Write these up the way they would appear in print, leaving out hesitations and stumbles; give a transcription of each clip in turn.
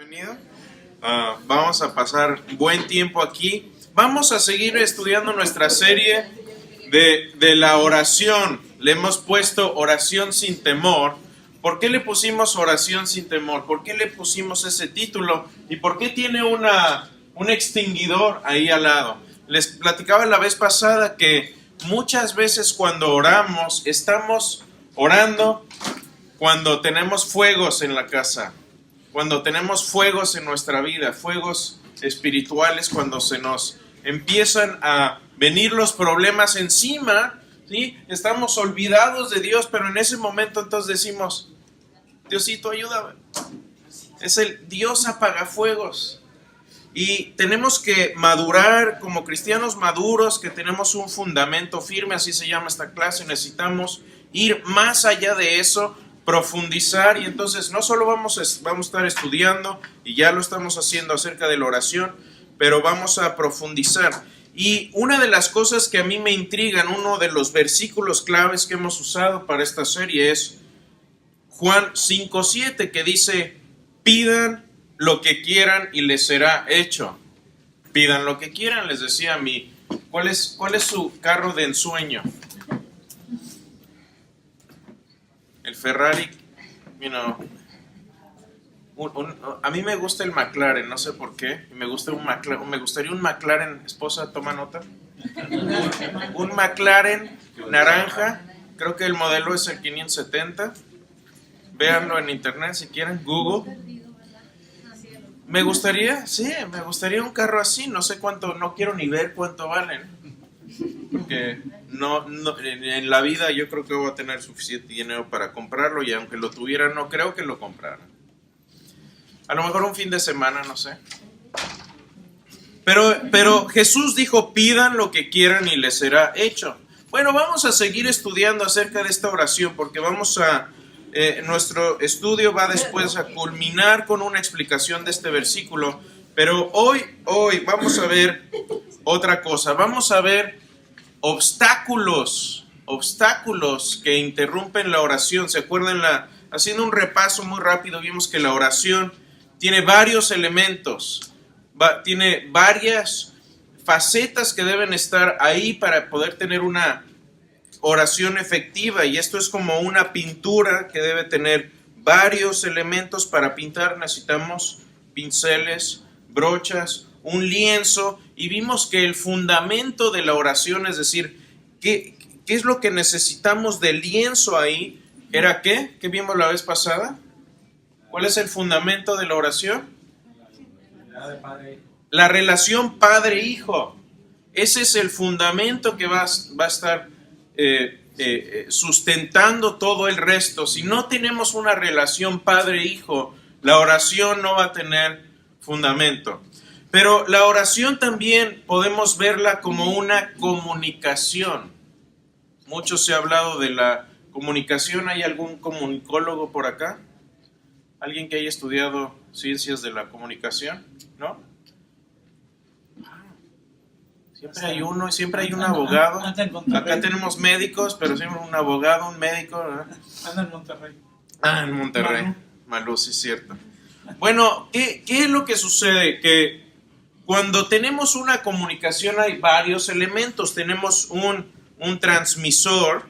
bienvenido. Vamos a pasar buen tiempo aquí. Vamos a seguir estudiando nuestra serie de la oración. Le hemos puesto oración sin temor. ¿Por qué le pusimos oración sin temor? ¿Por qué le pusimos ese título? ¿Y por qué tiene un extinguidor ahí al lado? Les platicaba la vez pasada que muchas veces cuando oramos, estamos orando cuando tenemos fuegos en la casa, cuando tenemos fuegos en nuestra vida, fuegos espirituales, cuando se nos empiezan a venir los problemas encima, ¿sí? Estamos olvidados de Dios, pero en ese momento entonces decimos, Diosito, ayúdame. Es el Dios apagafuegos. Y tenemos que madurar como cristianos maduros, que tenemos un fundamento firme, así se llama esta clase. Necesitamos ir más allá de eso, profundizar, y entonces no solo vamos a estar estudiando, y ya lo estamos haciendo acerca de la oración, pero vamos a profundizar. Y una de las cosas que a mí me intrigan, uno de los versículos claves que hemos usado para esta serie es Juan 5:7, que dice, pidan lo que quieran y les será hecho. Pidan lo que quieran, les decía a mí. ¿Cuál es su carro de ensueño? El Ferrari, a mí me gusta el McLaren, no sé por qué. Me gustaría un McLaren, esposa, toma nota. Un McLaren naranja, creo que el modelo es el 570. Véanlo en internet si quieren, Google. Me gustaría un carro así, no sé cuánto, no quiero ni ver cuánto valen. Porque no, en la vida yo creo que voy a tener suficiente dinero para comprarlo, y aunque lo tuviera no creo que lo comprara. A lo mejor un fin de semana, no sé. Pero Jesús dijo, pidan lo que quieran y les será hecho. Bueno, vamos a seguir estudiando acerca de esta oración, porque nuestro estudio va después a culminar con una explicación de este versículo. Pero hoy vamos a ver otra cosa. Vamos a ver obstáculos que interrumpen la oración. ¿Se acuerdan? Haciendo un repaso muy rápido, vimos que la oración tiene varios elementos, tiene varias facetas que deben estar ahí para poder tener una oración efectiva, y esto es como una pintura que debe tener varios elementos. Para pintar necesitamos pinceles, brochas, un lienzo, y vimos que el fundamento de la oración, es decir, ¿qué es lo que necesitamos del lienzo ahí? ¿Era qué? ¿Qué vimos la vez pasada? ¿Cuál es el fundamento de la oración? La relación padre-hijo. Ese es el fundamento que va a estar sustentando todo el resto. Si no tenemos una relación padre-hijo, la oración no va a tener fundamento. Pero la oración también podemos verla como una comunicación. Mucho se ha hablado de la comunicación. ¿Hay algún comunicólogo por acá? ¿Alguien que haya estudiado ciencias de la comunicación? ¿No? Siempre hay uno, siempre hay un abogado. Acá tenemos médicos, pero siempre un abogado, un médico, ¿verdad? Anda en Monterrey. En Monterrey. Malú, sí es cierto. Bueno, ¿qué es lo que sucede? Que cuando tenemos una comunicación hay varios elementos. Tenemos un transmisor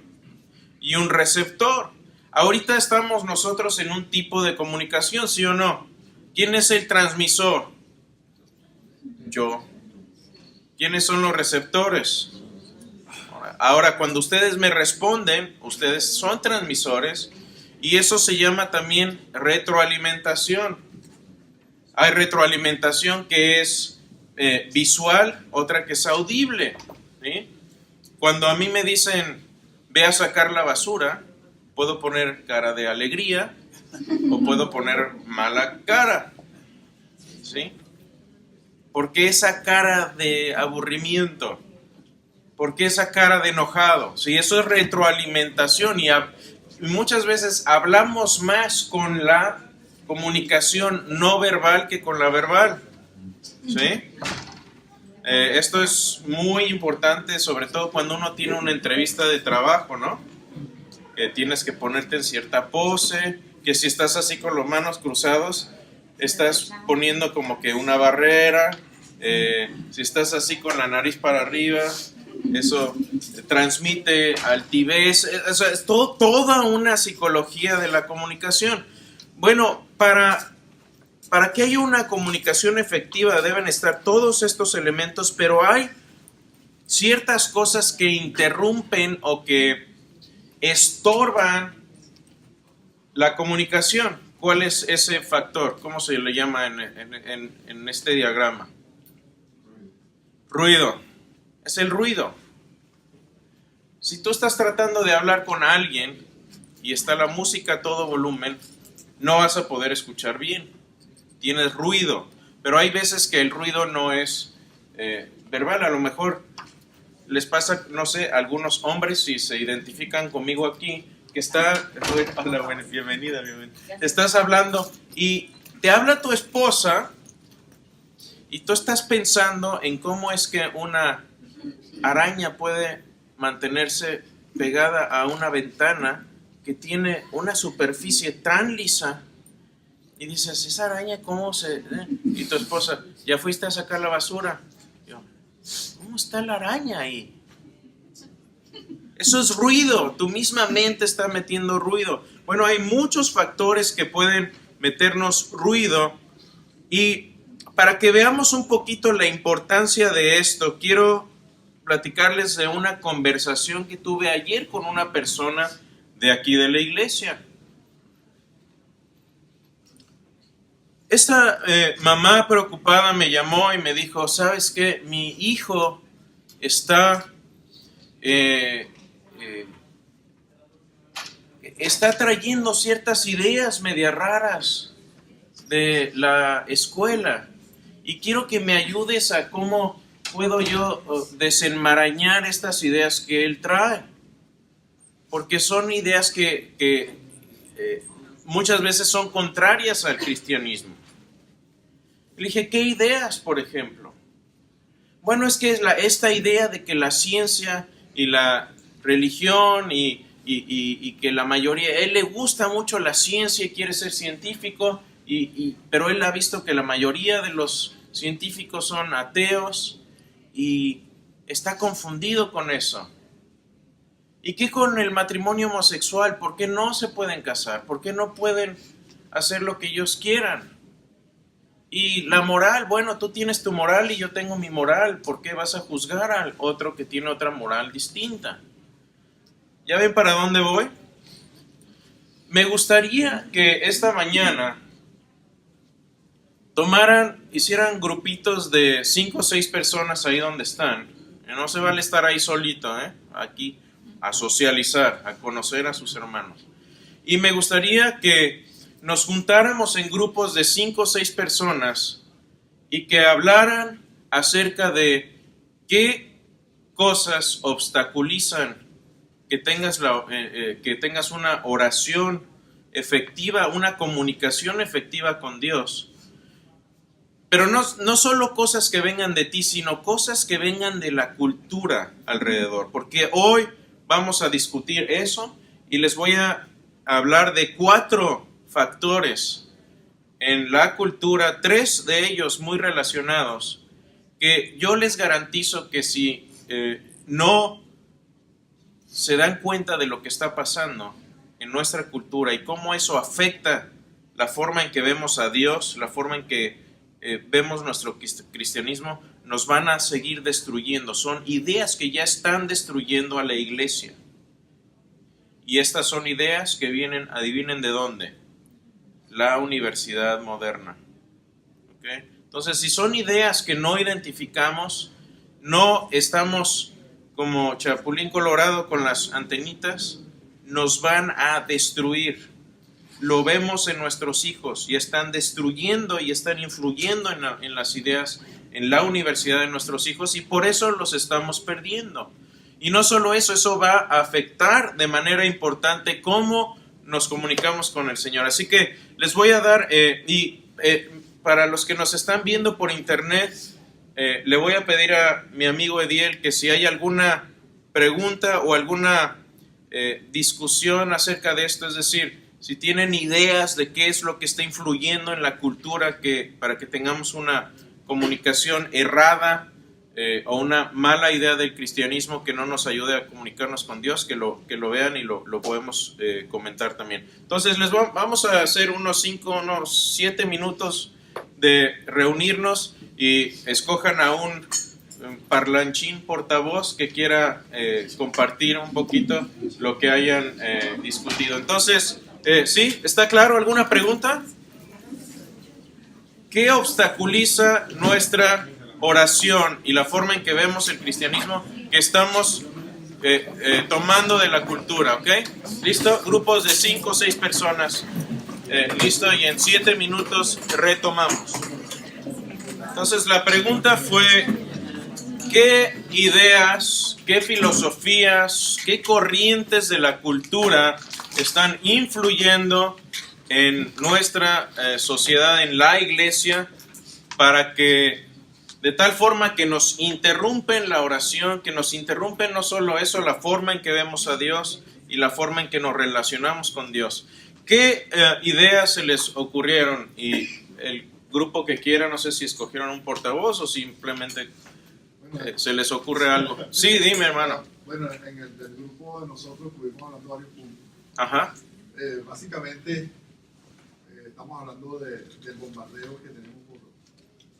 y un receptor. Ahorita estamos nosotros en un tipo de comunicación, ¿sí o no? ¿Quién es el transmisor? Yo. ¿Quiénes son los receptores? Ahora, cuando ustedes me responden, ustedes son transmisores, y eso se llama también retroalimentación. Hay retroalimentación que es visual, otra que es audible, ¿sí? Cuando a mí me dicen, ve a sacar la basura, puedo poner cara de alegría o puedo poner mala cara, ¿sí? ¿Por qué esa cara de aburrimiento? ¿Por qué esa cara de enojado? Sí, eso es retroalimentación, y muchas veces hablamos más con la comunicación no verbal que con la verbal, ¿sí? Esto es muy importante, sobre todo cuando uno tiene una entrevista de trabajo, ¿no? Que tienes que ponerte en cierta pose, que si estás así con las manos cruzadas, estás poniendo como que una barrera, si estás así con la nariz para arriba, eso transmite altivez, es toda una psicología de la comunicación. Bueno, para que haya una comunicación efectiva deben estar todos estos elementos, pero hay ciertas cosas que interrumpen o que estorban la comunicación. ¿Cuál es ese factor? ¿Cómo se le llama en este diagrama? Ruido. Es el ruido. Si tú estás tratando de hablar con alguien y está la música a todo volumen, no vas a poder escuchar bien. Tienes ruido. Pero hay veces que el ruido no es verbal. A lo mejor les pasa, no sé, a algunos hombres, si se identifican conmigo aquí, que está, hola, bienvenida. Estás hablando y te habla tu esposa y tú estás pensando en cómo es que una araña puede mantenerse pegada a una ventana que tiene una superficie tan lisa, y dices, esa araña cómo se... Y tu esposa, ¿ya fuiste a sacar la basura? Yo, ¿cómo está la araña ahí? Eso es ruido, tu misma mente está metiendo ruido. Bueno, hay muchos factores que pueden meternos ruido, y para que veamos un poquito la importancia de esto, quiero platicarles de una conversación que tuve ayer con una persona de aquí de la iglesia. Esta mamá preocupada me llamó y me dijo, ¿sabes qué? Mi hijo está trayendo ciertas ideas media raras de la escuela y quiero que me ayudes a cómo puedo yo desenmarañar estas ideas que él trae, porque son ideas que muchas veces son contrarias al cristianismo. Le dije, ¿qué ideas, por ejemplo? Bueno, es que esta idea de que la ciencia y la religión y que la mayoría, él le gusta mucho la ciencia y quiere ser científico, pero él ha visto que la mayoría de los científicos son ateos y está confundido con eso. ¿Y qué con el matrimonio homosexual? ¿Por qué no se pueden casar? ¿Por qué no pueden hacer lo que ellos quieran? Y la moral, bueno, tú tienes tu moral y yo tengo mi moral. ¿Por qué vas a juzgar al otro que tiene otra moral distinta? ¿Ya ven para dónde voy? Me gustaría que esta mañana hicieran grupitos de 5 o 6 personas ahí donde están. No se vale estar ahí solito, aquí a socializar, a conocer a sus hermanos. Y me gustaría que nos juntáramos en grupos de 5 o 6 personas y que hablaran acerca de qué cosas obstaculizan que tengas una oración efectiva, una comunicación efectiva con Dios. Pero no solo cosas que vengan de ti, sino cosas que vengan de la cultura alrededor. Porque hoy vamos a discutir eso y les voy a hablar de 4 factores en la cultura, 3 de ellos muy relacionados, que yo les garantizo que si no se dan cuenta de lo que está pasando en nuestra cultura y cómo eso afecta la forma en que vemos a Dios, la forma en que vemos nuestro cristianismo, nos van a seguir destruyendo. Son ideas que ya están destruyendo a la iglesia. Y estas son ideas que vienen, adivinen de dónde, la universidad moderna. ¿Okay? Entonces, si son ideas que no identificamos, no estamos como Chapulín Colorado con las antenitas, nos van a destruir. Lo vemos en nuestros hijos y están destruyendo y están influyendo en las ideas en la universidad de nuestros hijos y por eso los estamos perdiendo. Y no solo eso, eso va a afectar de manera importante cómo nos comunicamos con el Señor. Así que les voy a dar, para los que nos están viendo por internet, le voy a pedir a mi amigo Ediel que si hay alguna pregunta o alguna discusión acerca de esto, es decir, si tienen ideas de qué es lo que está influyendo en la cultura para que tengamos una comunicación errada o una mala idea del cristianismo que no nos ayude a comunicarnos con Dios, que lo vean y lo podemos comentar también. Entonces vamos a hacer unos 7 minutos de reunirnos y escojan a un parlanchín portavoz que quiera compartir un poquito lo que hayan discutido. Entonces, ¿sí? ¿Está claro? ¿Alguna pregunta? ¿Qué obstaculiza nuestra oración y la forma en que vemos el cristianismo que estamos tomando de la cultura? ¿Ok? ¿Listo? Grupos de 5 o 6 personas. Listo, y en 7 minutos retomamos. Entonces la pregunta fue: ¿qué ideas, qué filosofías, qué corrientes de la cultura están influyendo en nuestra sociedad, en la iglesia, para que de tal forma que nos interrumpen la oración, que nos interrumpen no solo eso, la forma en que vemos a Dios y la forma en que nos relacionamos con Dios? ¿Qué ideas se les ocurrieron? Y el grupo que quiera, no sé si escogieron un portavoz o simplemente se les ocurre algo. Sí, dime, hermano. Bueno, en el del grupo de nosotros estuvimos hablando de varios puntos. Ajá. Básicamente, estamos hablando del bombardeo que tenemos por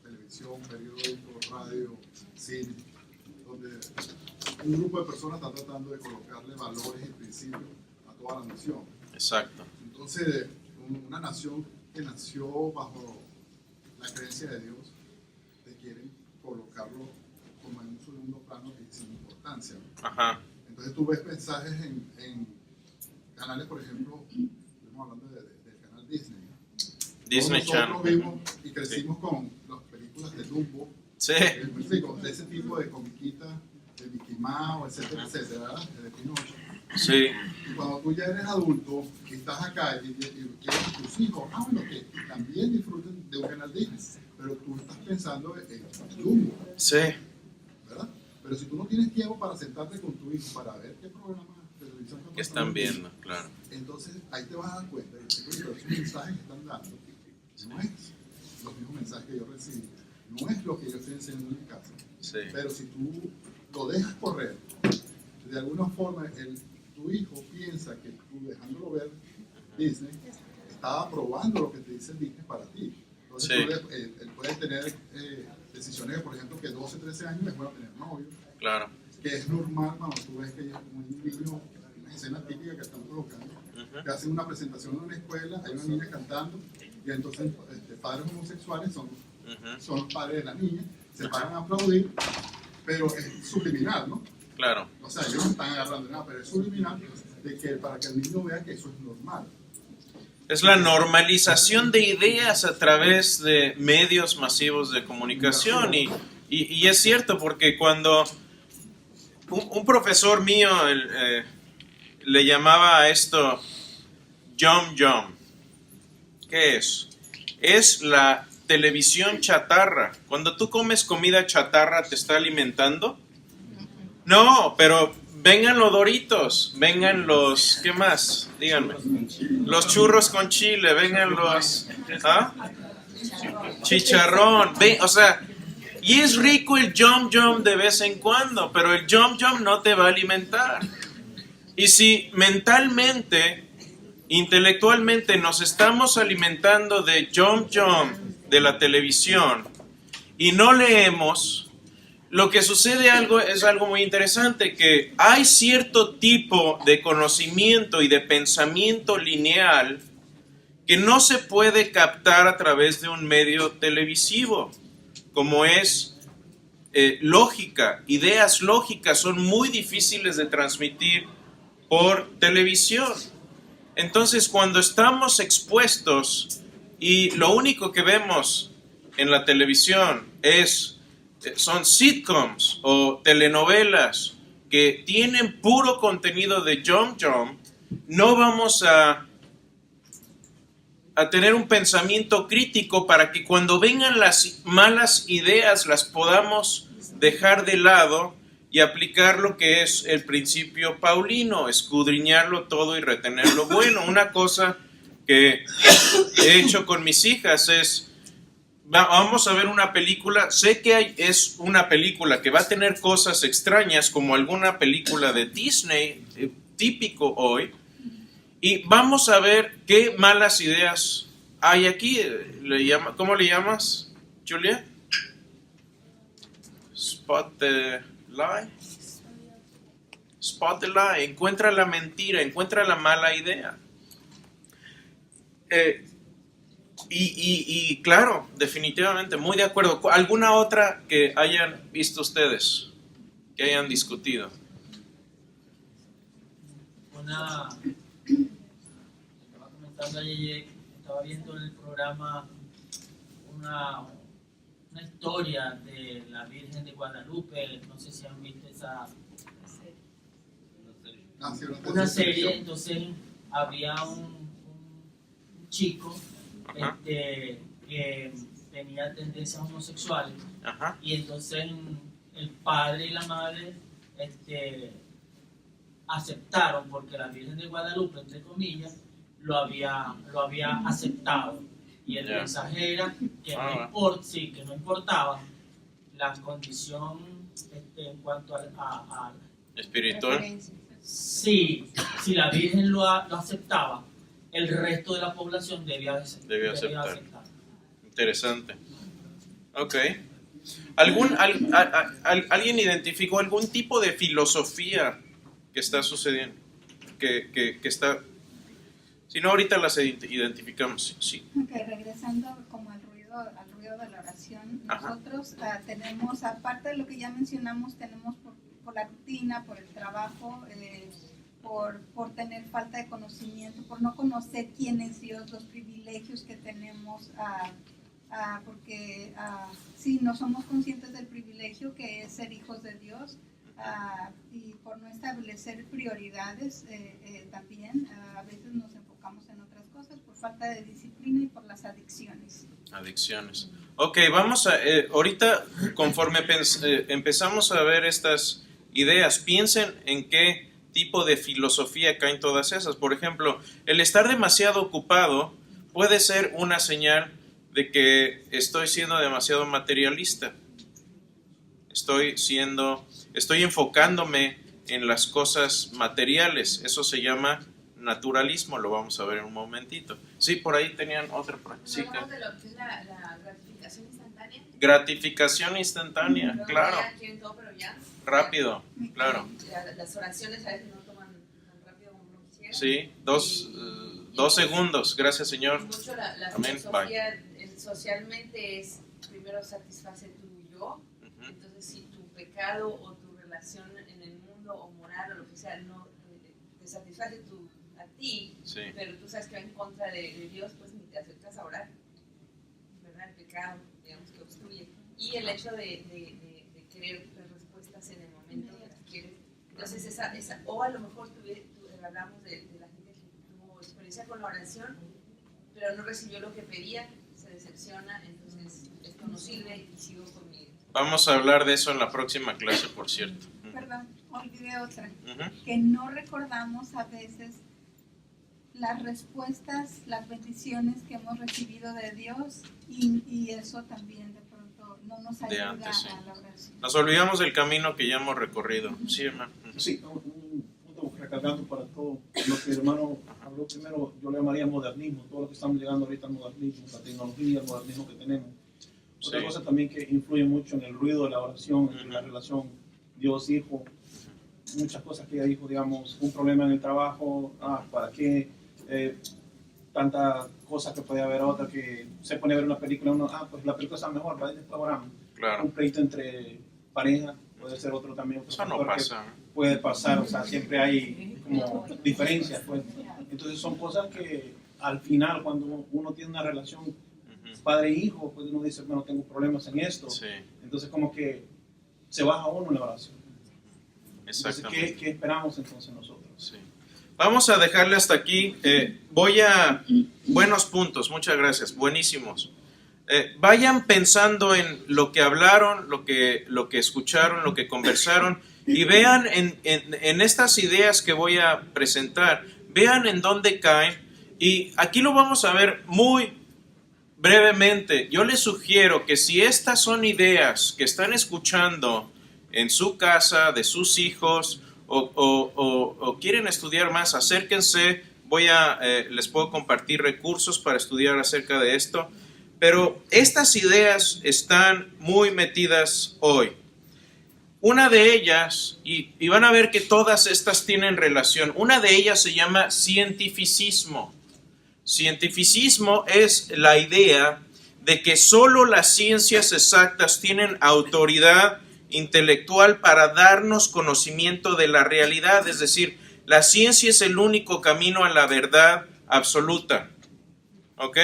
televisión, periódico, radio, cine, donde un grupo de personas está tratando de colocarle valores y principios a toda la nación. Exacto. Entonces, una nación que nació bajo la creencia de Dios, te quieren colocarlo como en un segundo plano y sin importancia, ¿no? Ajá. Entonces tú ves mensajes en canales, por ejemplo, estamos hablando del canal Disney, ¿no? Disney Channel. Nosotros vimos y crecimos con las películas de Dumbo, Sí. de ese tipo de comiquitas, de Mickey Mouse, etcétera, etcétera, de Pinocho. Sí. Y cuando tú ya eres adulto y estás acá y quieres que tus hijos, bueno, que también disfruten de un canal Disney, pero tú estás pensando en Dumbo, Sí. ¿verdad? Pero si tú no tienes tiempo para sentarte con tu hijo para ver qué programa de televisión ¿Qué están viendo? Claro. entonces ahí te vas a dar cuenta de que esos mensajes que están dando no es los mismos mensajes que yo recibí, no es lo que yo estoy enseñando en mi casa. Sí. Pero si tú lo dejas correr, de alguna forma tu hijo piensa que tú dejándolo ver Disney, está aprobando lo que te dice Disney para ti. Entonces Sí. él puede tener decisiones, por ejemplo, que 12, 13 años es bueno tener novio, Claro. que es normal cuando tú ves que ella es como un niño, una escena típica que están colocando, que hacen una presentación en una escuela, hay una niña cantando, y entonces padres homosexuales son los padres de la niña, se paran a aplaudir, pero es subliminal, ¿no? Claro. O sea, ellos no están agarrando nada, pero es subliminal de que, para que el niño vea que eso es normal. Es la normalización de ideas a través de medios masivos de comunicación. Y es cierto, porque cuando un profesor mío le llamaba a esto Yum Yum. ¿Qué es? Es la televisión chatarra. Cuando tú comes comida chatarra, ¿te está alimentando? No, pero vengan los Doritos, vengan los, ¿qué más? Díganme. Los churros con chile, vengan los, ¿ah? Chicharrón, o sea, y es rico el Yum Yum de vez en cuando, pero el Yum Yum no te va a alimentar. Y si mentalmente, intelectualmente nos estamos alimentando de Yum Yum de la televisión y no leemos, lo que sucede es algo muy interesante, que hay cierto tipo de conocimiento y de pensamiento lineal que no se puede captar a través de un medio televisivo, como es lógica. Ideas lógicas son muy difíciles de transmitir por televisión. Entonces, cuando estamos expuestos y lo único que vemos en la televisión son sitcoms o telenovelas que tienen puro contenido de Yum Yum, no vamos a tener un pensamiento crítico para que cuando vengan las malas ideas las podamos dejar de lado y aplicar lo que es el principio paulino, escudriñarlo todo y retener lo bueno. Una cosa que he hecho con mis hijas es, vamos a ver una película, sé que es una película que va a tener cosas extrañas como alguna película de Disney, típico hoy, y vamos a ver qué malas ideas hay aquí. ¿Cómo le llamas, Julia? Spot the lie. Spot the lie. Encuentra la mentira, encuentra la mala idea. Y claro, definitivamente, muy de acuerdo. ¿Alguna otra que hayan visto ustedes, que hayan discutido? Estaba comentando ayer, estaba viendo en el programa una historia de la Virgen de Guadalupe, no sé si han visto esa una serie. Entonces había un chico que tenía tendencias homosexuales. Ajá. Y entonces el padre y la madre aceptaron, porque la Virgen de Guadalupe, entre comillas, lo había aceptado, y el mensaje era que no importaba la condición en cuanto a espiritual. Si la Virgen lo aceptaba, el resto de la población debía aceptar. Interesante. Ok. ¿Alguien identificó algún tipo de filosofía que está sucediendo? Que está... Si no, ahorita las identificamos. Sí. Okay, regresando como al ruido de la oración, nosotros tenemos, aparte de lo que ya mencionamos, tenemos por la rutina, por el trabajo, por tener falta de conocimiento, por no conocer quién es Dios, los privilegios que tenemos, porque sí, no somos conscientes del privilegio que es ser hijos de Dios, y por no establecer prioridades también, a veces nos enfocamos en otras cosas por falta de disciplina y por las adicciones. Adicciones. Ok, vamos a, ahorita conforme empezamos a ver estas ideas, piensen en qué tipo de filosofía caen todas esas. Por ejemplo, el estar demasiado ocupado puede ser una señal de que estoy siendo demasiado materialista. Estoy enfocándome en las cosas materiales. Eso se llama naturalismo, lo vamos a ver en un momentito. Sí, por ahí tenían otra práctica. Hablamos de lo que es la gratificación instantánea. Gratificación instantánea, claro. Ya quieren todo, pero ya. Rápido, claro. Las oraciones a veces no toman tan rápido como uno quisiera. Sí, dos segundos, gracias Señor. Mucho la Amén. filosofía socialmente es primero satisface tu yo. Entonces si tu pecado o tu relación en el mundo o moral o lo que sea no te satisface a ti, Sí. pero tú sabes que va en contra de Dios, pues ni te acercas a orar, ¿verdad? El pecado, digamos, que obstruye. Y el hecho de querer las respuestas en el momento que las quieres. Entonces o a lo mejor hablamos de la gente que tuvo experiencia con la oración, pero no recibió lo que pedía, se decepciona, entonces esto no sirve y sigo con mi... Vamos a hablar de eso en la próxima clase, por cierto. Perdón, olvidé otra. Que no recordamos a veces las respuestas, las bendiciones que hemos recibido de Dios, y eso también de pronto no nos ayuda antes, sí. a la oración. Nos olvidamos del camino que ya hemos recorrido. Sí, hermano. Sí, un punto recargando para todo lo que el hermano habló primero, yo le llamaría modernismo, todo lo que estamos llegando ahorita al modernismo, la tecnología, el modernismo que tenemos. Otra cosa también que influye mucho en el ruido de la oración, en la relación Dios-Hijo, muchas cosas que ella dijo, digamos, un problema en el trabajo, ¿para qué? Tantas cosas que puede haber, otra que se pone a ver una película, uno, pues la película está mejor, para después oramos. Claro. Un pleito entre pareja, puede ser otro también. Eso no pasa. Puede pasar, o sea, siempre hay como diferencias, pues. Entonces son cosas que al final, cuando uno tiene una relación padre e hijo, pues uno dice, bueno, tengo problemas en esto. Sí. Entonces como que se baja uno en la oración. Entonces, Exactamente. ¿qué esperamos entonces nosotros? Sí. Vamos a dejarle hasta aquí. Buenos puntos, muchas gracias, buenísimos. Vayan pensando en lo que hablaron, lo que escucharon, lo que conversaron, y vean en estas ideas que voy a presentar, vean en dónde caen. Y aquí lo vamos a ver muy brevemente. Yo les sugiero que si estas son ideas que están escuchando en su casa, de sus hijos, o quieren estudiar más, acérquense. Les puedo compartir recursos para estudiar acerca de esto. Pero estas ideas están muy metidas hoy. Una de ellas, y van a ver que todas estas tienen relación, una de ellas se llama cientificismo. Cientificismo es la idea de que solo las ciencias exactas tienen autoridad intelectual para darnos conocimiento de la realidad, es decir, la ciencia es el único camino a la verdad absoluta. ¿Ok?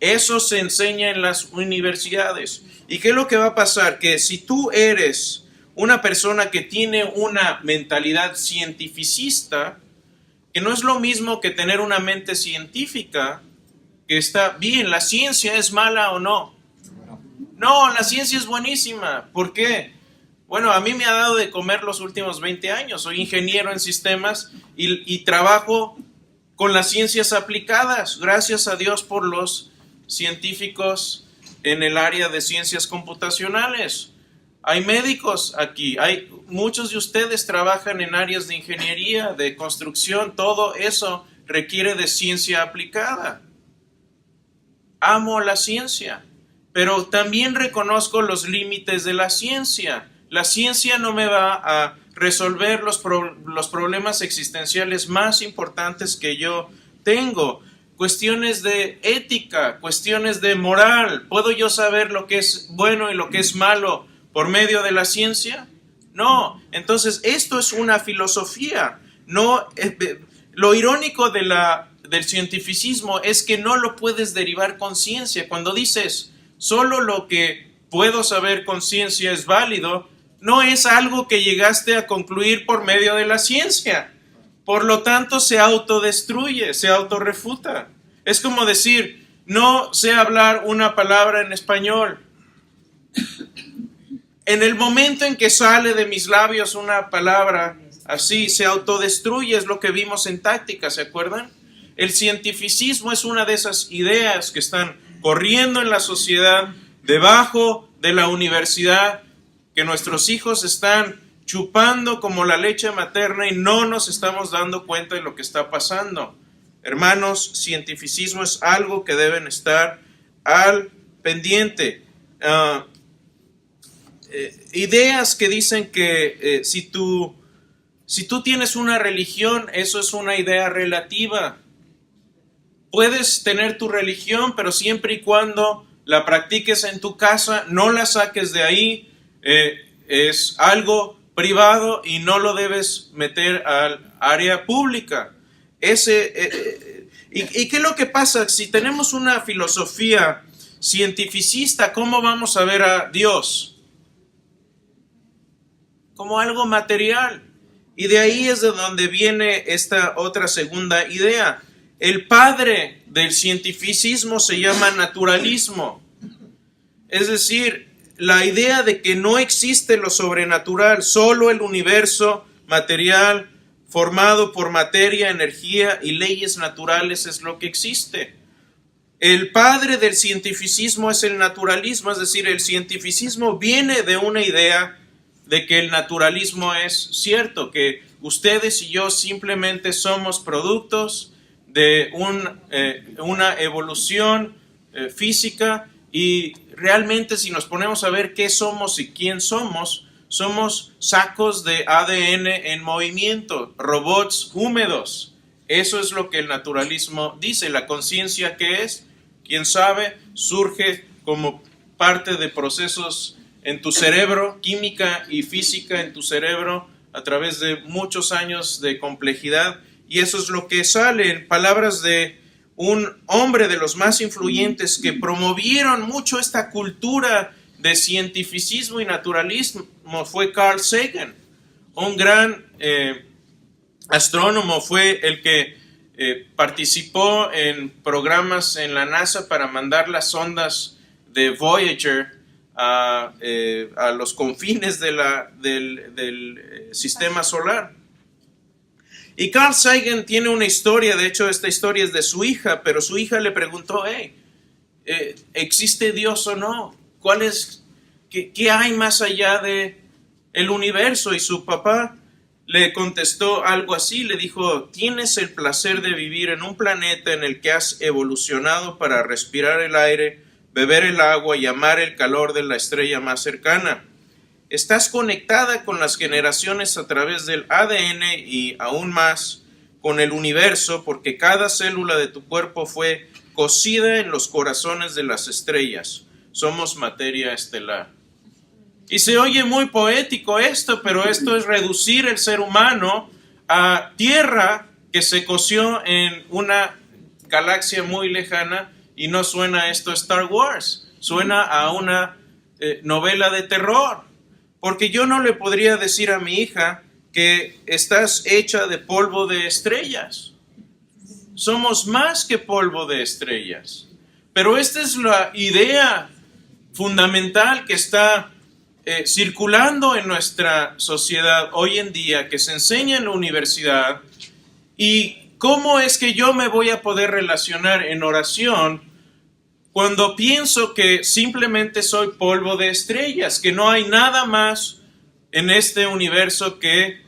Eso se enseña en las universidades. ¿Y qué es lo que va a pasar? Que si tú eres una persona que tiene una mentalidad cientificista, que no es lo mismo que tener una mente científica, que está bien, ¿la ciencia es mala o no? No, la ciencia es buenísima. ¿Por qué? Bueno, a mí me ha dado de comer los últimos 20 años. Soy ingeniero en sistemas y trabajo con las ciencias aplicadas. Gracias a Dios por los científicos en el área de ciencias computacionales. Hay médicos aquí, muchos de ustedes trabajan en áreas de ingeniería, de construcción, todo eso requiere de ciencia aplicada. Amo la ciencia, pero también reconozco los límites de la ciencia. La ciencia no me va a resolver los problemas existenciales más importantes que yo tengo. Cuestiones de ética, cuestiones de moral. ¿Puedo yo saber lo que es bueno y lo que es malo por medio de la ciencia? No. Entonces, esto es una filosofía. No, lo irónico del cientificismo es que no lo puedes derivar con ciencia. Cuando dices, solo lo que puedo saber con ciencia es válido, no es algo que llegaste a concluir por medio de la ciencia. Por lo tanto, se autodestruye, se autorrefuta. Es como decir, no sé hablar una palabra en español. En el momento en que sale de mis labios una palabra así, se autodestruye, es lo que vimos en Táctica, ¿se acuerdan? El cientificismo es una de esas ideas que están corriendo en la sociedad, debajo de la universidad, que nuestros hijos están chupando como la leche materna y no nos estamos dando cuenta de lo que está pasando. Hermanos, cientificismo es algo que deben estar al pendiente. Ideas que dicen que si tú tienes una religión, eso es una idea relativa. Puedes tener tu religión, pero siempre y cuando la practiques en tu casa, no la saques de ahí. Es algo privado y no lo debes meter al área pública. ¿Y qué es lo que pasa? Si tenemos una filosofía cientificista, ¿cómo vamos a ver a Dios? Como algo material. Y de ahí es de donde viene esta otra segunda idea. El padre del cientificismo se llama naturalismo. Es decir, la idea de que no existe lo sobrenatural, solo el universo material formado por materia, energía y leyes naturales es lo que existe. El padre del cientificismo es el naturalismo, es decir, el cientificismo viene de una idea de que el naturalismo es cierto, que ustedes y yo simplemente somos productos de una evolución física, y realmente si nos ponemos a ver qué somos y quién somos sacos de ADN en movimiento, robots húmedos. Eso es lo que el naturalismo dice. La conciencia, ¿qué es? Quién sabe, surge como parte de procesos en tu cerebro, química y física en tu cerebro, a través de muchos años de complejidad, y eso es lo que sale en palabras de un hombre de los más influyentes que promovieron mucho esta cultura de cientificismo y naturalismo. Fue Carl Sagan, un gran astrónomo, fue el que participó en programas en la NASA para mandar las sondas de Voyager a los confines del sistema solar. Y Carl Sagan tiene una historia, de hecho esta historia es de su hija, pero su hija le preguntó, ¿existe Dios o no? ¿Qué hay más allá de el universo? Y su papá le contestó algo así, le dijo, tienes el placer de vivir en un planeta en el que has evolucionado para respirar el aire, beber el agua y amar el calor de la estrella más cercana. Estás conectada con las generaciones a través del ADN y aún más con el universo, porque cada célula de tu cuerpo fue cocida en los corazones de las estrellas. Somos materia estelar. Y se oye muy poético esto, pero esto es reducir el ser humano a tierra que se coció en una galaxia muy lejana, y no suena esto a Star Wars, suena a una novela de terror. Porque yo no le podría decir a mi hija que estás hecha de polvo de estrellas. Somos más que polvo de estrellas. Pero esta es la idea fundamental que está circulando en nuestra sociedad hoy en día, que se enseña en la universidad. ¿Y cómo es que yo me voy a poder relacionar en oración cuando pienso que simplemente soy polvo de estrellas, que no hay nada más en este universo que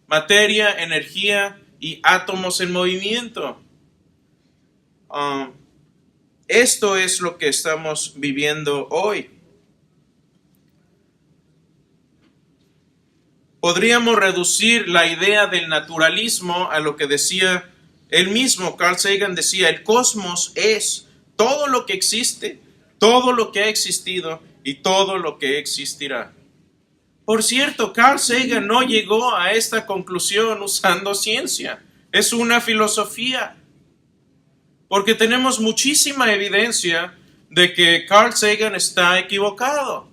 materia, energía y átomos en movimiento? Esto es lo que estamos viviendo hoy. Podríamos reducir la idea del naturalismo a lo que decía él mismo. Carl Sagan decía, el cosmos es todo lo que existe, todo lo que ha existido y todo lo que existirá. Por cierto, Carl Sagan no llegó a esta conclusión usando ciencia. Es una filosofía. Porque tenemos muchísima evidencia de que Carl Sagan está equivocado.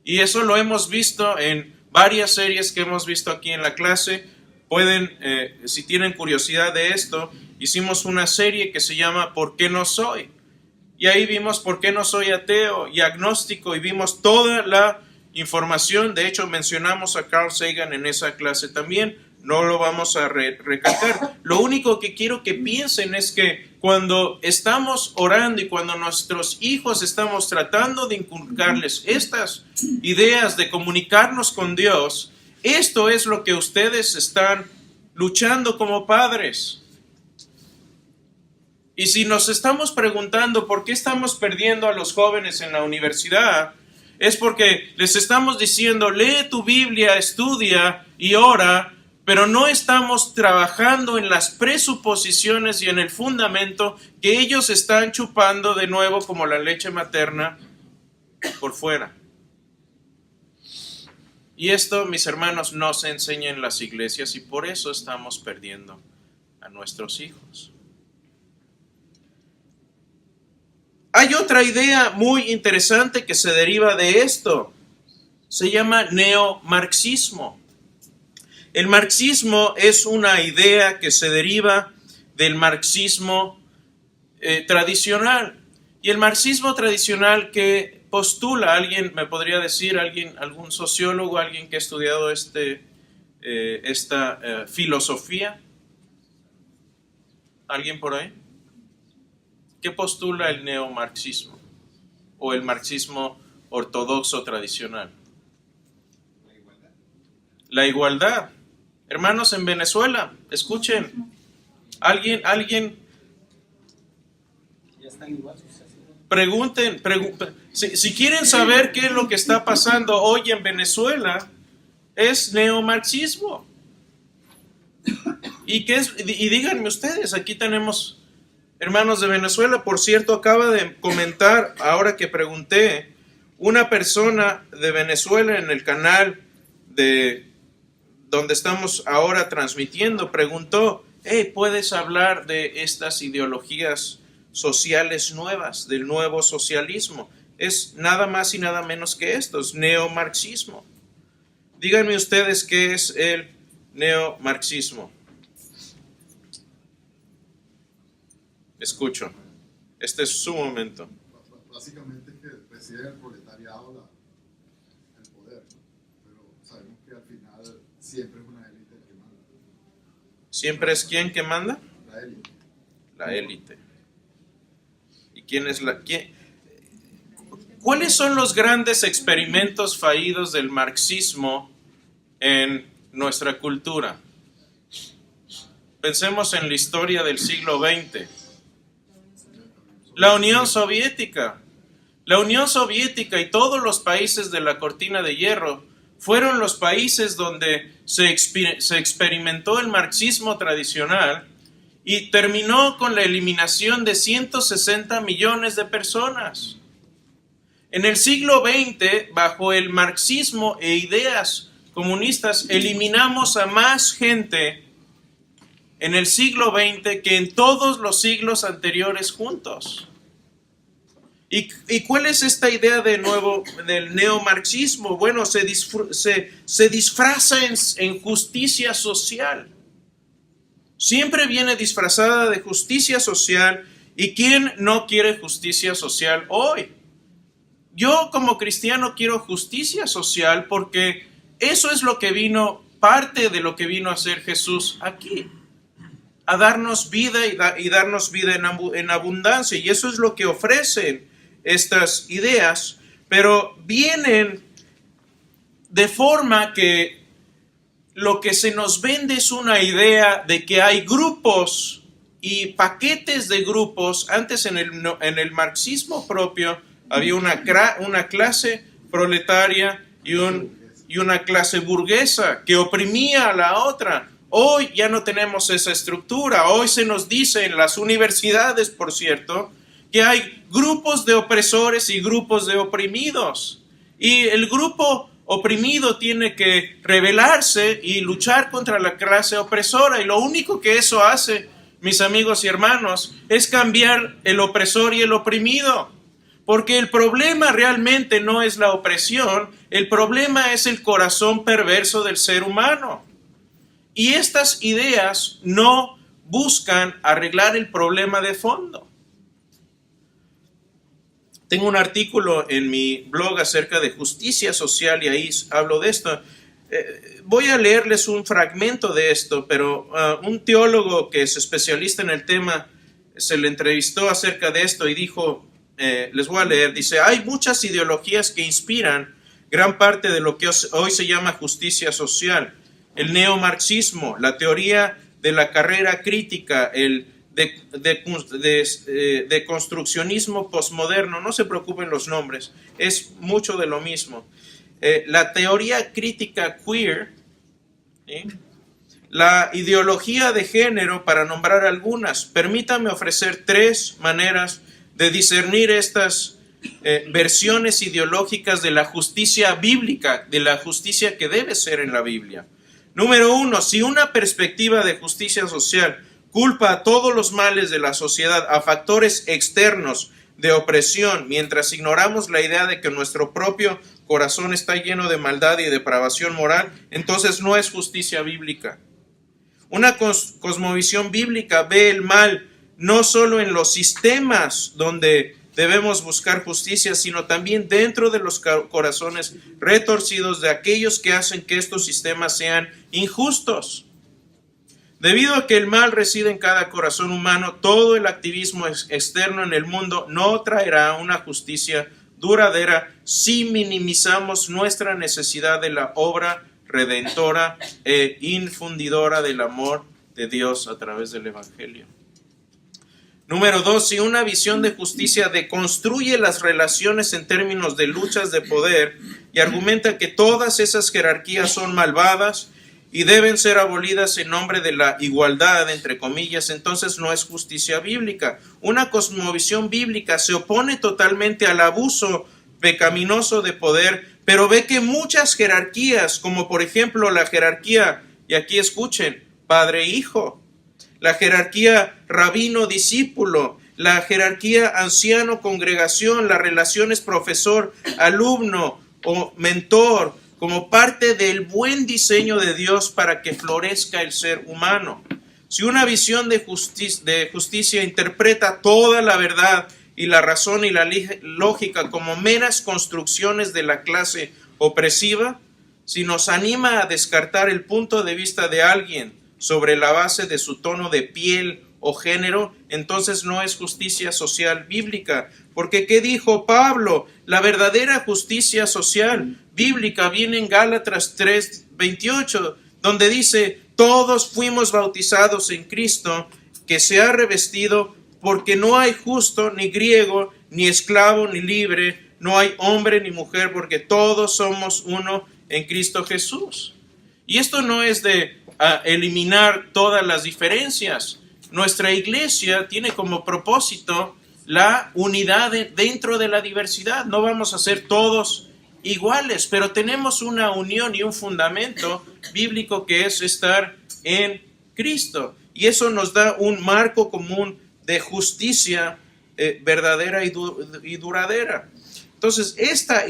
Y eso lo hemos visto en varias series que hemos visto aquí en la clase. Pueden, si tienen curiosidad de esto, hicimos una serie que se llama ¿Por qué no soy? Y ahí vimos por qué no soy ateo y agnóstico, y vimos toda la información. De hecho, mencionamos a Carl Sagan en esa clase también. No lo vamos a recalcar. Lo único que quiero que piensen es que cuando estamos orando y cuando nuestros hijos estamos tratando de inculcarles estas ideas de comunicarnos con Dios, esto es lo que ustedes están luchando como padres. Y si nos estamos preguntando por qué estamos perdiendo a los jóvenes en la universidad, es porque les estamos diciendo, lee tu Biblia, estudia y ora, pero no estamos trabajando en las presuposiciones y en el fundamento que ellos están chupando de nuevo como la leche materna por fuera. Y esto, mis hermanos, no se enseña en las iglesias, y por eso estamos perdiendo a nuestros hijos. Hay otra idea muy interesante que se deriva de esto. Se llama neomarxismo. El marxismo es una idea que se deriva del marxismo tradicional. Y el marxismo tradicional que postula, alguien me podría decir, algún sociólogo, alguien que ha estudiado esta filosofía, ¿alguien por ahí? ¿Qué postula el neomarxismo o el marxismo ortodoxo tradicional? La igualdad. Hermanos, en Venezuela, escuchen. Alguien, pregunten. Si quieren saber qué es lo que está pasando hoy en Venezuela, es neomarxismo. Y díganme ustedes, aquí tenemos hermanos de Venezuela. Por cierto, acaba de comentar, ahora que pregunté, una persona de Venezuela en el canal de donde estamos ahora transmitiendo, preguntó, ¿puedes hablar de estas ideologías sociales nuevas, del nuevo socialismo? Es nada más y nada menos que esto, es neomarxismo. Díganme ustedes qué es el neomarxismo. Escucho. Este es su momento. Básicamente es que reside el proletariado el poder, ¿no? Pero sabemos que al final siempre es una élite que manda. Siempre es ¿quién que manda? La élite. La élite. ¿Y quién es la? ¿Cuáles son los grandes experimentos fallidos del marxismo en nuestra cultura? Pensemos en la historia del siglo XX. La Unión Soviética. La Unión Soviética y todos los países de la cortina de hierro fueron los países donde se experimentó el marxismo tradicional y terminó con la eliminación de 160 millones de personas. En el siglo XX, bajo el marxismo e ideas comunistas, eliminamos a más gente en el siglo XX que en todos los siglos anteriores juntos. ¿Y cuál es esta idea del neomarxismo? Bueno, se disfraza en justicia social. Siempre viene disfrazada de justicia social. ¿Y quién no quiere justicia social hoy? Yo como cristiano quiero justicia social porque eso es lo que parte de lo que vino a hacer Jesús aquí. A darnos vida y darnos vida en abundancia. Y eso es lo que ofrecen estas ideas, pero vienen de forma que lo que se nos vende es una idea de que hay grupos y paquetes de grupos. Antes en el marxismo propio había una clase proletaria y una clase burguesa que oprimía a la otra. Hoy ya no tenemos esa estructura. Hoy se nos dice en las universidades, por cierto, que hay grupos de opresores y grupos de oprimidos. Y el grupo oprimido tiene que rebelarse y luchar contra la clase opresora. Y lo único que eso hace, mis amigos y hermanos, es cambiar el opresor y el oprimido. Porque el problema realmente no es la opresión, el problema es el corazón perverso del ser humano. Y estas ideas no buscan arreglar el problema de fondo. Tengo un artículo en mi blog acerca de justicia social y ahí hablo de esto. Voy a leerles un fragmento de esto, pero un teólogo que es especialista en el tema se le entrevistó acerca de esto y dijo, les voy a leer, dice, hay muchas ideologías que inspiran gran parte de lo que hoy se llama justicia social. El neomarxismo, la teoría de la carrera crítica, el de construccionismo posmoderno, no se preocupen los nombres, es mucho de lo mismo. La teoría crítica queer, ¿sí? La ideología de género, para nombrar algunas. Permítame ofrecer 3 maneras de discernir estas versiones ideológicas de la justicia bíblica, de la justicia que debe ser en la Biblia. Número 1, si una perspectiva de justicia social culpa a todos los males de la sociedad a factores externos de opresión, mientras ignoramos la idea de que nuestro propio corazón está lleno de maldad y depravación moral, entonces no es justicia bíblica. Una cosmovisión bíblica ve el mal no solo en los sistemas donde debemos buscar justicia, sino también dentro de los corazones retorcidos de aquellos que hacen que estos sistemas sean injustos. Debido a que el mal reside en cada corazón humano, todo el activismo externo en el mundo no traerá una justicia duradera si minimizamos nuestra necesidad de la obra redentora e infundidora del amor de Dios a través del Evangelio. Número 2, si una visión de justicia deconstruye las relaciones en términos de luchas de poder y argumenta que todas esas jerarquías son malvadas y deben ser abolidas en nombre de la igualdad, entre comillas, entonces no es justicia bíblica. Una cosmovisión bíblica se opone totalmente al abuso pecaminoso de poder, pero ve que muchas jerarquías, como por ejemplo la jerarquía, y aquí escuchen, padre-hijo, la jerarquía rabino-discípulo, la jerarquía anciano-congregación, las relaciones profesor-alumno o mentor, como parte del buen diseño de Dios para que florezca el ser humano. Si una visión de justicia interpreta toda la verdad y la razón y la lógica como meras construcciones de la clase opresiva, si nos anima a descartar el punto de vista de alguien sobre la base de su tono de piel o género, entonces no es justicia social bíblica. Porque ¿qué dijo Pablo? La verdadera justicia social bíblica viene en Gálatas 3:28, donde dice: todos fuimos bautizados en Cristo, que se ha revestido, porque no hay justo ni griego, ni esclavo ni libre, no hay hombre ni mujer, porque todos somos uno en Cristo Jesús. Y esto no es de eliminar todas las diferencias. Nuestra iglesia tiene como propósito la unidad dentro de la diversidad. No vamos a ser todos iguales, pero tenemos una unión y un fundamento bíblico que es estar en Cristo. Y eso nos da un marco común de justicia verdadera y duradera. Entonces, estas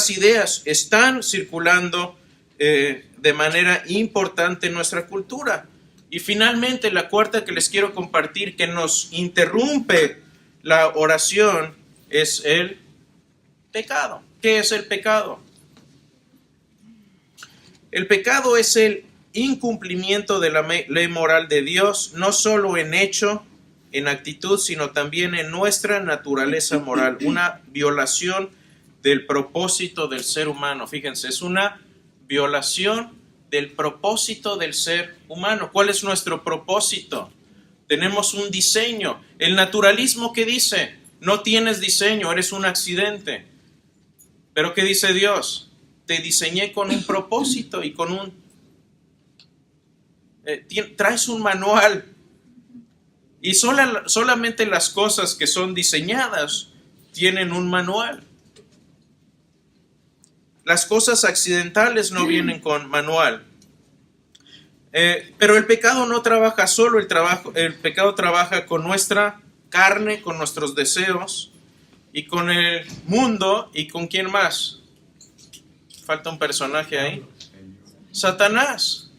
ideas están circulando de manera importante en nuestra cultura. Y finalmente, la cuarta que les quiero compartir, que nos interrumpe la oración, es el pecado. ¿Qué es el pecado? El pecado es el incumplimiento de la ley moral de Dios, no solo en hecho, en actitud, sino también en nuestra naturaleza moral. Una violación del propósito del ser humano. Fíjense, es una violación del propósito del ser humano. ¿Cuál es nuestro propósito? Tenemos un diseño. El naturalismo, ¿qué dice? No tienes diseño, eres un accidente. Pero ¿qué dice Dios? Te diseñé con un propósito y con un... traes un manual. Y solamente las cosas que son diseñadas tienen un manual. Las cosas accidentales no vienen con manual. Pero el pecado no trabaja solo, el pecado trabaja con nuestra carne, con nuestros deseos, y con el mundo, y con quién más. Falta un personaje ahí. Satanás.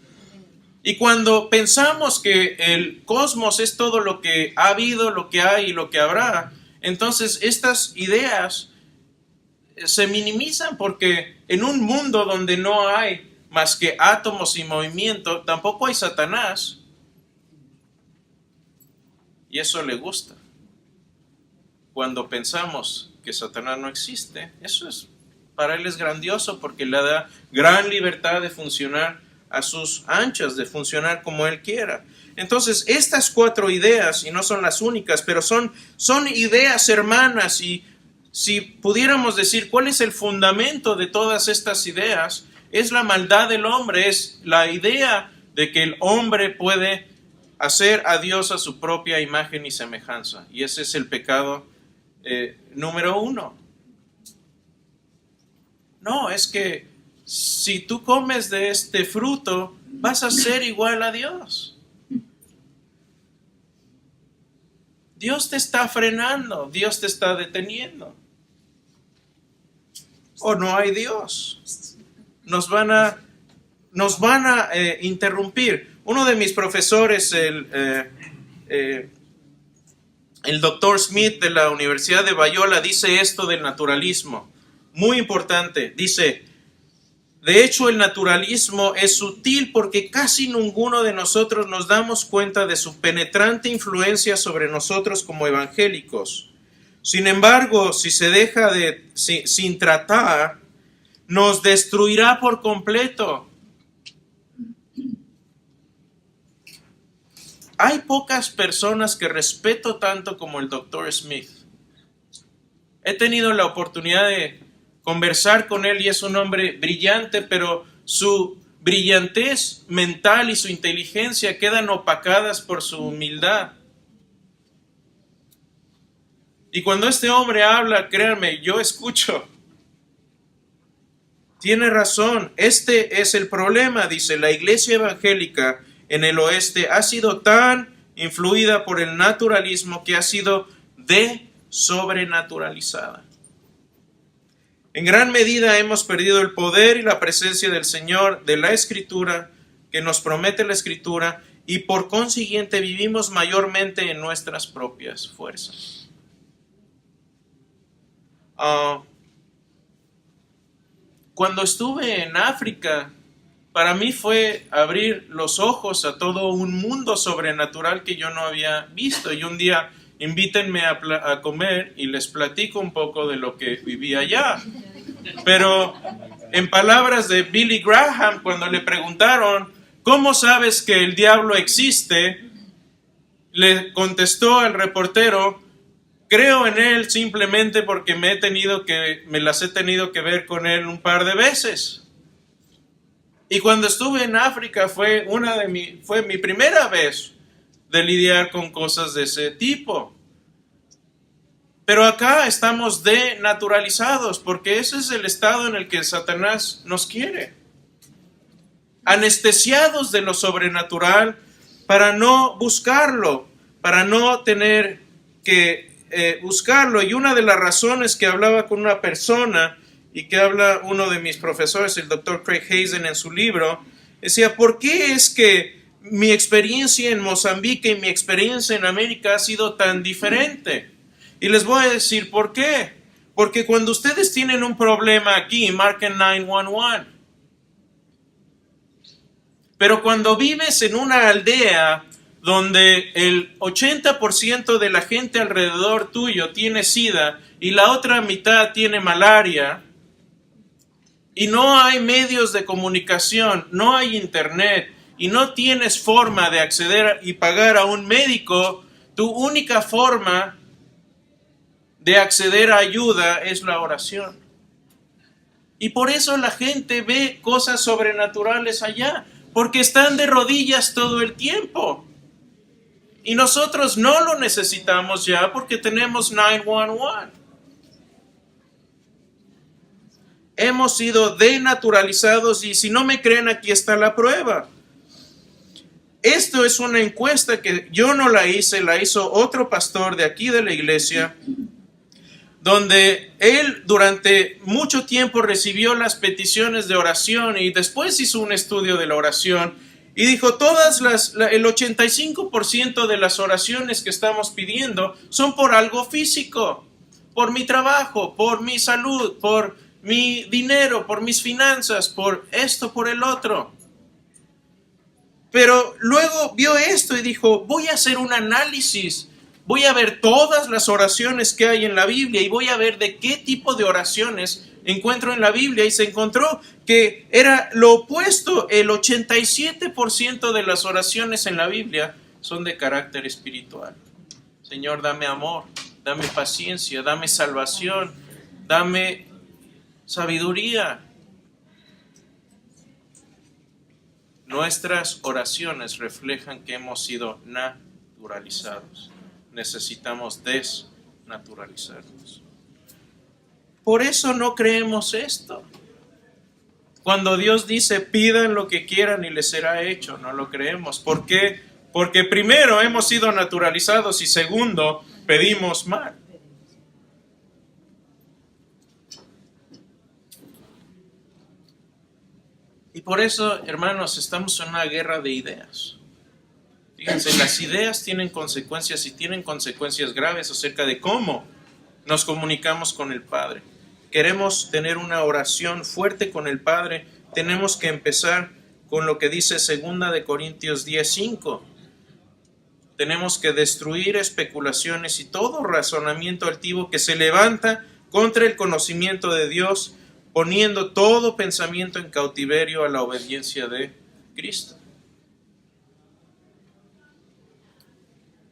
Y cuando pensamos que el cosmos es todo lo que ha habido, lo que hay y lo que habrá, entonces estas ideas se minimizan, porque en un mundo donde no hay más que átomos y movimiento, tampoco hay Satanás. Y eso le gusta. Cuando pensamos que Satanás no existe, eso es, para él es grandioso, porque le da gran libertad de funcionar a sus anchas, de funcionar como él quiera. Entonces, estas cuatro ideas, y no son las únicas, pero son ideas hermanas, y si pudiéramos decir cuál es el fundamento de todas estas ideas, es la maldad del hombre, es la idea de que el hombre puede hacer a Dios a su propia imagen y semejanza. Y ese es el pecado número uno. No, es que si tú comes de este fruto, vas a ser igual a Dios. Dios te está frenando, Dios te está deteniendo. O no hay Dios. Nos van a interrumpir. Uno de mis profesores, el doctor Smith de la Universidad de Biola, dice esto del naturalismo. Muy importante. Dice: de hecho, el naturalismo es sutil porque casi ninguno de nosotros nos damos cuenta de su penetrante influencia sobre nosotros como evangélicos. Sin embargo, si se deja sin tratar, nos destruirá por completo. Hay pocas personas que respeto tanto como el Dr. Smith. He tenido la oportunidad de conversar con él y es un hombre brillante, pero su brillantez mental y su inteligencia quedan opacadas por su humildad. Y cuando este hombre habla, créanme, yo escucho. Tiene razón, este es el problema, dice. La iglesia evangélica en el oeste ha sido tan influida por el naturalismo que ha sido sobrenaturalizada. En gran medida hemos perdido el poder y la presencia del Señor, de la Escritura, que nos promete la Escritura, y por consiguiente vivimos mayormente en nuestras propias fuerzas. Cuando estuve en África, para mí fue abrir los ojos a todo un mundo sobrenatural que yo no había visto. Y un día invítenme a comer y les platico un poco de lo que viví allá. Pero en palabras de Billy Graham, cuando le preguntaron, ¿cómo sabes que el diablo existe?, le contestó al reportero, creo en él simplemente porque me las he tenido que ver con él un par de veces. Y cuando estuve en África fue mi primera vez de lidiar con cosas de ese tipo. Pero acá estamos denaturalizados, porque ese es el estado en el que Satanás nos quiere. Anestesiados de lo sobrenatural para no buscarlo, para no tener que buscarlo. Y una de las razones que hablaba con una persona, y que habla uno de mis profesores, el Dr. Craig Hazen, en su libro, decía, ¿por qué es que mi experiencia en Mozambique y mi experiencia en América ha sido tan diferente? Y les voy a decir por qué. Porque cuando ustedes tienen un problema aquí, marquen 911. Pero cuando vives en una aldea donde el 80% de la gente alrededor tuyo tiene SIDA y la otra mitad tiene malaria, y no hay medios de comunicación, no hay internet, y no tienes forma de acceder y pagar a un médico, tu única forma de acceder a ayuda es la oración. Y por eso la gente ve cosas sobrenaturales allá, porque están de rodillas todo el tiempo. Y nosotros no lo necesitamos ya porque tenemos 911. Hemos sido denaturalizados y si no me creen, aquí está la prueba. Esto es una encuesta que yo no la hice, la hizo otro pastor de aquí de la iglesia, donde él durante mucho tiempo recibió las peticiones de oración y después hizo un estudio de la oración y dijo, el 85% de las oraciones que estamos pidiendo son por algo físico, por mi trabajo, por mi salud, por mi dinero, por mis finanzas, por esto, por el otro. Pero luego vio esto y dijo, voy a hacer un análisis, voy a ver todas las oraciones que hay en la Biblia y voy a ver de qué tipo de oraciones encuentro en la Biblia. Y se encontró que era lo opuesto, el 87% de las oraciones en la Biblia son de carácter espiritual. Señor, dame amor, dame paciencia, dame salvación, dame sabiduría. Nuestras oraciones reflejan que hemos sido naturalizados. Necesitamos desnaturalizarnos. Por eso no creemos esto. Cuando Dios dice pidan lo que quieran y les será hecho, no lo creemos. ¿Por qué? Porque primero hemos sido naturalizados y segundo pedimos mal. Y por eso, hermanos, estamos en una guerra de ideas. Fíjense, las ideas tienen consecuencias y tienen consecuencias graves acerca de cómo nos comunicamos con el Padre. Queremos tener una oración fuerte con el Padre, tenemos que empezar con lo que dice 2 de Corintios 10:5. Tenemos que destruir especulaciones y todo razonamiento altivo que se levanta contra el conocimiento de Dios, poniendo todo pensamiento en cautiverio a la obediencia de Cristo.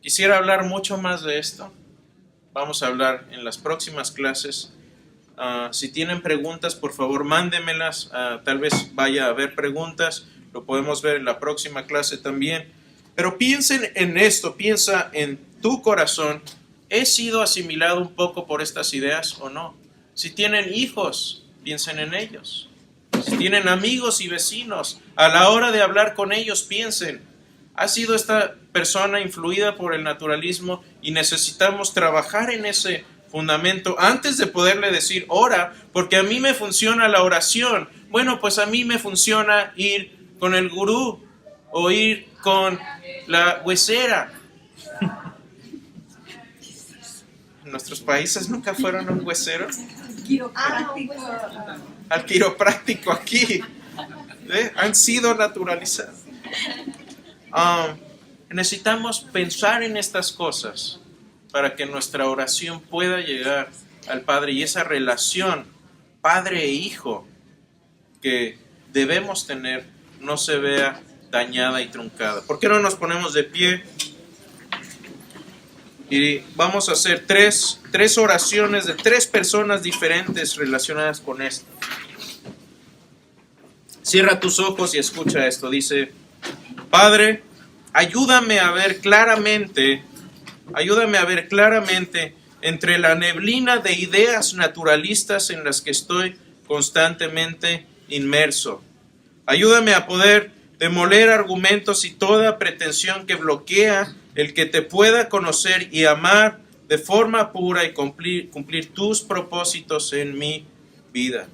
Quisiera hablar mucho más de esto. Vamos a hablar en las próximas clases. Si tienen preguntas, por favor, mándenmelas. Tal vez vaya a haber preguntas. Lo podemos ver en la próxima clase también. Pero piensen en esto. Piensa en tu corazón. ¿He sido asimilado un poco por estas ideas o no? Si tienen hijos, piensen en ellos. Si tienen amigos y vecinos, a la hora de hablar con ellos, piensen, ¿ha sido esta persona influida por el naturalismo? Y necesitamos trabajar en ese fundamento antes de poderle decir, ora, porque a mí me funciona la oración. Bueno, pues a mí me funciona ir con el gurú o ir con la huesera. En nuestros países nunca fueron a un huesero. Quiropráctico. Al quiropráctico aquí. Han sido naturalizadas. Necesitamos pensar en estas cosas para que nuestra oración pueda llegar al Padre, y esa relación Padre e Hijo que debemos tener no se vea dañada y truncada. ¿Por qué no nos ponemos de pie? Y vamos a hacer tres oraciones de 3 personas diferentes relacionadas con esto. Cierra tus ojos y escucha esto. Dice: Padre, ayúdame a ver claramente entre la neblina de ideas naturalistas en las que estoy constantemente inmerso. Ayúdame a poder demoler argumentos y toda pretensión que bloquea el que te pueda conocer y amar de forma pura y cumplir tus propósitos en mi vida.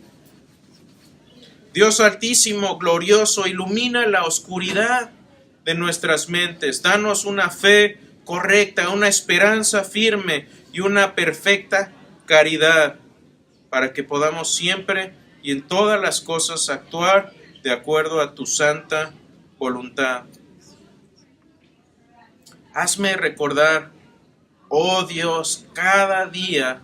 Dios Altísimo, glorioso, ilumina la oscuridad de nuestras mentes. Danos una fe correcta, una esperanza firme y una perfecta caridad, para que podamos siempre y en todas las cosas actuar de acuerdo a tu santa voluntad. Hazme recordar, oh Dios, cada día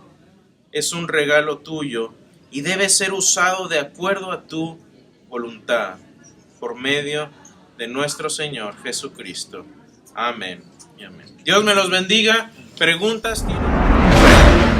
es un regalo tuyo y debe ser usado de acuerdo a tu voluntad, por medio de nuestro Señor Jesucristo. Amén y amén. Dios me los bendiga. ¿Preguntas tienen?